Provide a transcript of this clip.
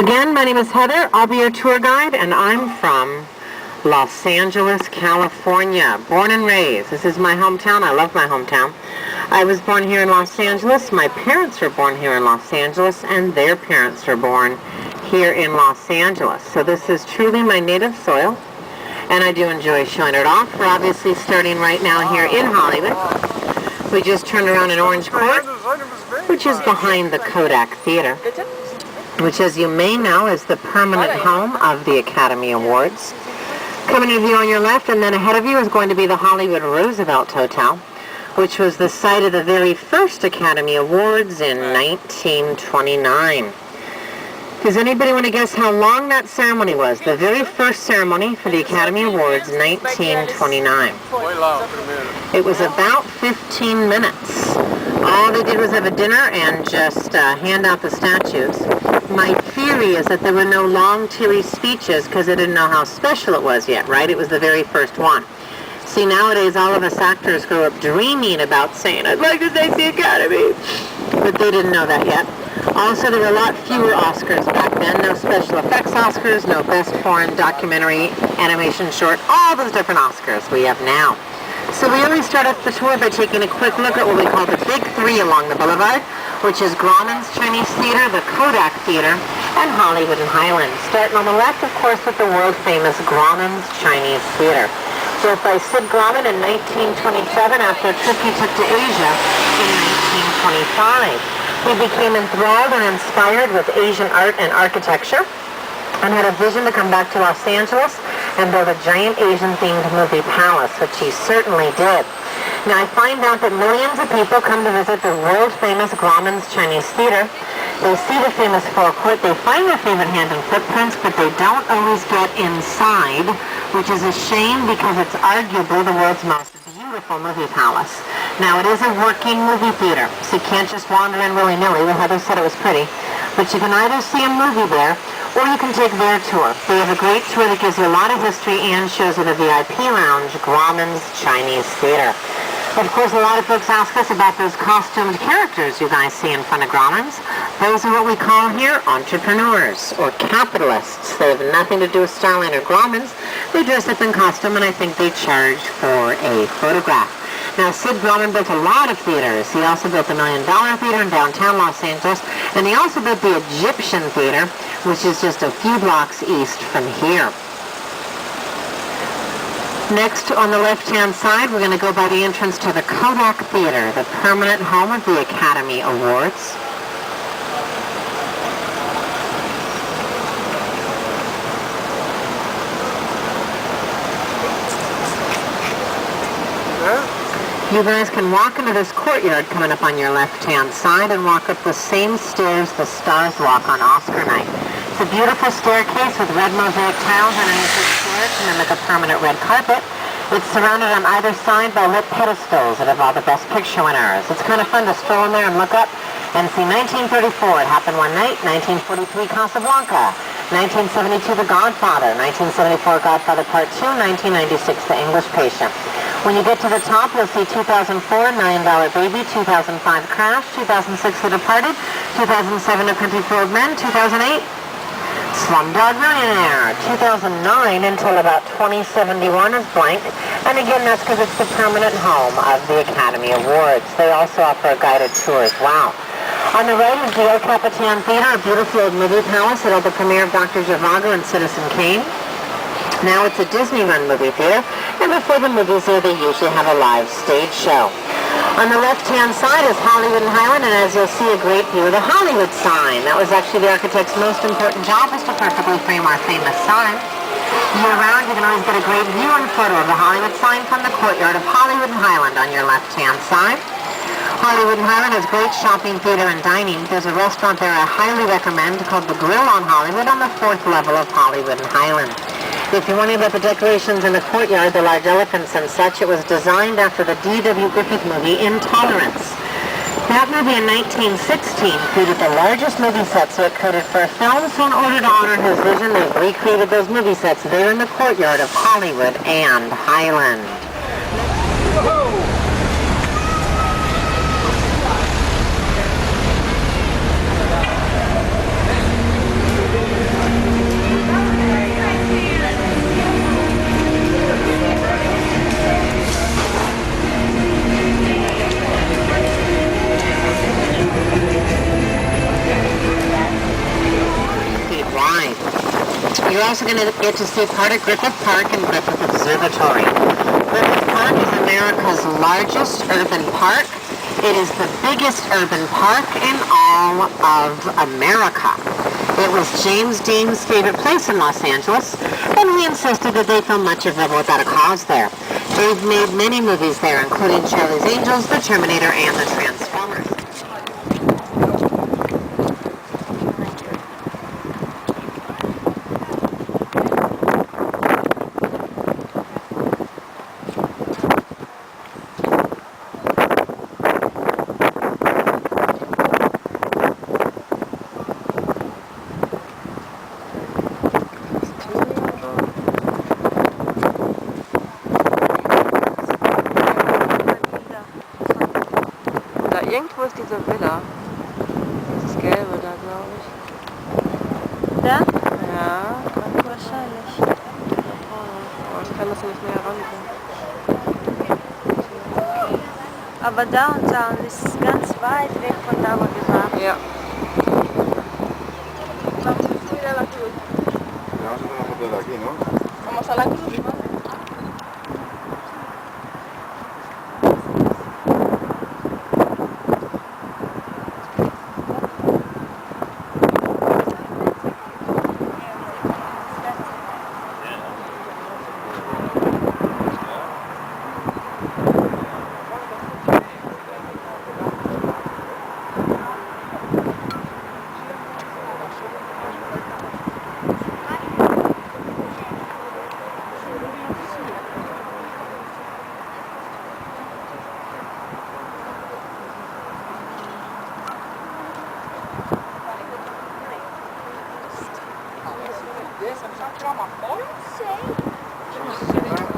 Again, my name is Heather. I'll be your tour guide, and I'm from Los Angeles, California. Born and raised. This is my hometown. I love my hometown. I was born here in Los Angeles. My parents were born here in Los Angeles, and their parents were born here in Los Angeles. So this is truly my native soil, and I do enjoy showing it off. We're obviously starting right now here in Hollywood. We just turned around in Orange Court, which is behind the Kodak Theater, which, as you may know, is the permanent home of the Academy Awards. Coming to you on your left, and then ahead of you is going to be the Hollywood Roosevelt Hotel, which was the site of the very first Academy Awards in 1929. Does anybody want to guess how long that ceremony was? The very first ceremony for the Academy Awards, 1929. It was about 15 minutes. All they did was have a dinner and just hand out the statues. My theory is that there were no long, teary speeches because they didn't know how special it was yet, right? It was the very first one. See, nowadays all of us actors grow up dreaming about saying, "I'd like to thank the Academy," but they didn't know that yet. Also, there were a lot fewer Oscars back then. No special effects Oscars, no best foreign documentary, animation short, all those different Oscars we have now. So we always start off the tour by taking a quick look at what we call the Big Three along the boulevard, which is Grauman's Chinese Theater, the Kodak Theater, and Hollywood and Highland. Starting on the left, of course, with the world-famous Grauman's Chinese Theater. Built by Sid Grauman in 1927 after a trip he took to Asia in 1925. He became enthralled and inspired with Asian art and architecture and had a vision to come back to Los Angeles and build a giant Asian-themed movie palace, which he certainly did. Now, I find out that millions of people come to visit the world-famous Grauman's Chinese Theater. They see the famous forecourt, they find their favorite hand and footprints, but they don't always get inside, which is a shame because it's arguably the world's most beautiful movie palace. Now, it is a working movie theater, so you can't just wander in willy-nilly. Well, Heather said it was pretty. But you can either see a movie there, or you can take their tour. They have a great tour that gives you a lot of history and shows you the VIP lounge, Grauman's Chinese Theater. Of course, a lot of folks ask us about those costumed characters you guys see in front of Grauman's. Those are what we call here entrepreneurs or capitalists. They have nothing to do with Starline or Grauman's. They dress up in costume, and I think they charge for a photograph. Now, Sid Grauman built a lot of theaters. He also built the $1 Million Theater in downtown Los Angeles, and he also built the Egyptian Theater, which is just a few blocks east from here. Next, on the left-hand side, we're going to go by the entrance to the Kodak Theater, the permanent home of the Academy Awards. You guys can walk into this courtyard coming up on your left-hand side and walk up the same stairs the stars walk on Oscar night. It's a beautiful staircase with red mosaic tiles underneath the stairs to mimic a permanent red carpet. It's surrounded on either side by lit pedestals that have all the best picture winners. It's kind of fun to stroll in there and look up and see 1934, It Happened One Night, 1943, Casablanca, 1972, The Godfather, 1974, Godfather Part 2, 1996, The English Patient. When you get to the top, you'll see 2004, $1 Million Baby, 2005, Crash, 2006, The Departed, 2007, No Country for Old Men, 2008, Slumdog Millionaire, 2009 until about 2071 is blank, and again, that's because it's the permanent home of the Academy Awards. They also offer a guided tour as well. On the right is the El Capitan Theater, a beautiful old movie palace that had the premiere of Dr. Zhivago and Citizen Kane. Now it's a Disney-run movie theater, and before the movies there, they usually have a live stage show. On the left-hand side is Hollywood and Highland, and as you'll see, a great view of the Hollywood sign. That was actually the architect's most important job, is to perfectly frame our famous sign. Year-round, you can always get a great view and photo of the Hollywood sign from the courtyard of Hollywood and Highland on your left-hand side. Hollywood and Highland has great shopping, theater, and dining. There's a restaurant there I highly recommend called The Grill on Hollywood on the 4th level of Hollywood and Highland. If you're wondering about the decorations in the courtyard, the large elephants and such, it was designed after the D.W. Griffith movie Intolerance. That movie in 1916 created the largest movie set so it coded for a film, so in order to honor his vision, they've recreated those movie sets there in the courtyard of Hollywood and Highland. You're also going to get to see part of Griffith Park and Griffith Observatory. Griffith Park is America's largest urban park. It is the biggest urban park in all of America. It was James Dean's favorite place in Los Angeles, and he insisted that they film much of it without a cause there. They've made many movies there, including Charlie's Angels, The Terminator, and The Transformers. Irgendwo ist diese Villa. Dieses Gelbe da, glaube ich. Da? Ja, Wahrscheinlich. da vorne. Aber ich kann das nicht näher rangehen. Aber Downtown ist ganz weit weg von da, wo wir waren. Ja. Vamos a ir a la cruz. Vamos a hacer una foto de aquí, ¿no? Vamos a la cruz, ¿no? Ah,